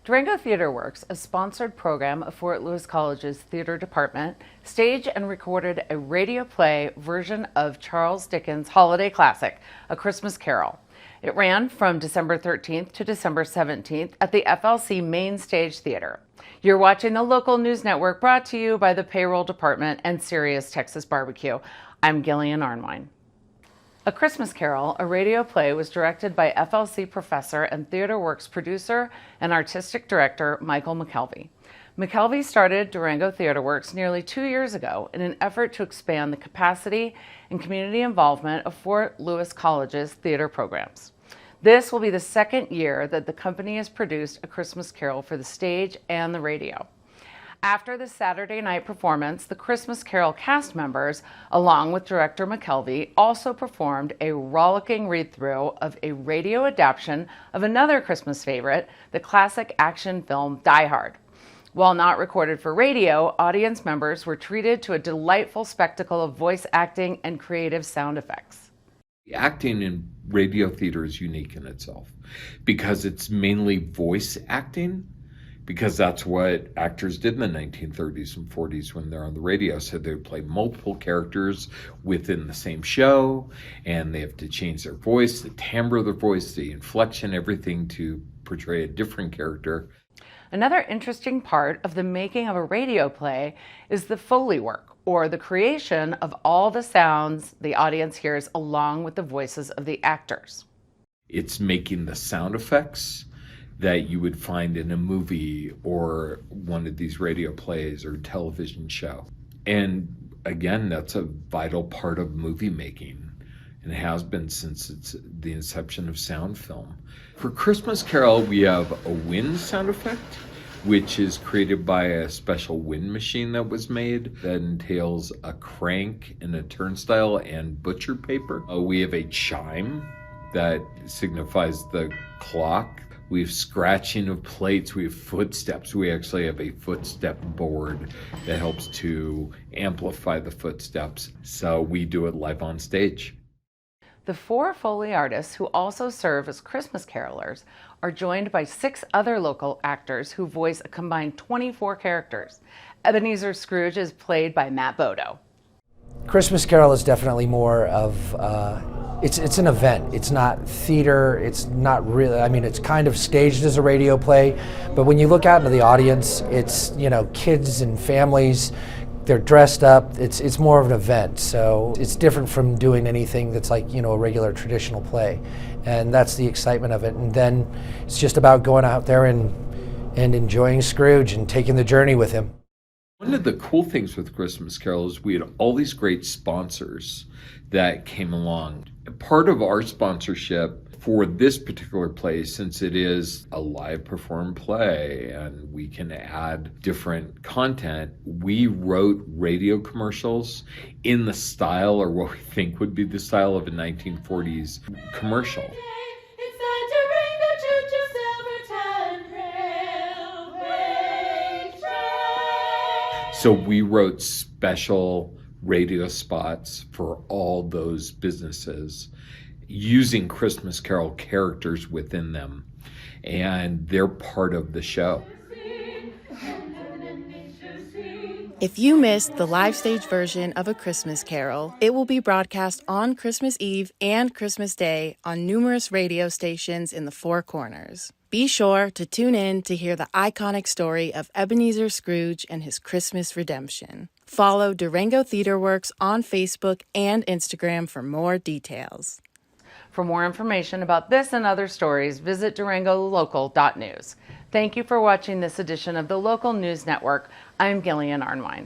Durango Theatreworks, a sponsored program of Fort Lewis College's theater department, staged and recorded a radio play version of Charles Dickens' holiday classic, A Christmas Carol. It ran from December 13th to December 17th at the FLC Main Stage Theater. You're watching the local news network brought to you by the Payroll Department and Sirius Texas Barbecue. I'm Gillian Arnwine. A Christmas Carol, a radio play, was directed by FLC professor and Theatreworks producer and artistic director Michael McKelvey. McKelvey started Durango Theatreworks nearly 2 years ago in an effort to expand the capacity and community involvement of Fort Lewis College's theater programs. This will be the second year that the company has produced A Christmas Carol for the stage and the radio. After the Saturday night performance, the Christmas Carol cast members, along with director McKelvey, also performed a rollicking read-through of a radio adaptation of another Christmas favorite, the classic action film DieHard. While not recorded for radio, audience members were treated to a delightful spectacle of voice acting and creative sound effects. Acting in radio theater is unique in itself because it's mainly voice acting, because that's what actors did in the 1930s and 40s when they're on the radio. So they would play multiple characters within the same show, and they have to change their voice, the timbre of their voice, the inflection, everything to portray a different character. Another interesting part of the making of a radio play is the Foley work, or the creation of all the sounds the audience hears along with the voices of the actors. It's making the sound effects that you would find in a movie or one of these radio plays or television show. And again, that's a vital part of movie making, and it has been since the inception of sound film. For Christmas Carol, we have a wind sound effect, which is created by a special wind machine that was made that entails a crank and a turnstile and butcher paper. We have a chime that signifies the clock. We have scratching of plates, we have footsteps. We actually have a footstep board that helps to amplify the footsteps. So we do it live on stage. The 4 Foley artists, who also serve as Christmas carolers, are joined by 6 other local actors who voice a combined 24 characters. Ebenezer Scrooge is played by Matt Bodo. Christmas Carol is definitely more of, it's an event. It's not theater, it's not really, I mean, it's kind of staged as a radio play, but when you look out into the audience, it's, you know, kids and families, they're dressed up, it's more of an event. So it's different from doing anything that's like, you know, a regular traditional play. And that's the excitement of it. And then it's just about going out there and enjoying Scrooge and taking the journey with him. One of the cool things with Christmas Carol is we had all these great sponsors that came along. Part of our sponsorship for this particular play, since it is a live performed play and we can add different content, we wrote radio commercials in the style, or what we think would be the style, of a 1940s commercial. So we wrote special radio spots for all those businesses using Christmas Carol characters within them, and they're part of the show. If you missed the live stage version of A Christmas Carol, it will be broadcast on Christmas Eve and Christmas Day on numerous radio stations in the Four Corners. Be sure to tune in to hear the iconic story of Ebenezer Scrooge and his Christmas redemption. Follow Durango Theatreworks on Facebook and Instagram for more details. For more information about this and other stories, visit durangolocal.news. Thank you for watching this edition of the Local News Network. I'm Gillian Arnwine.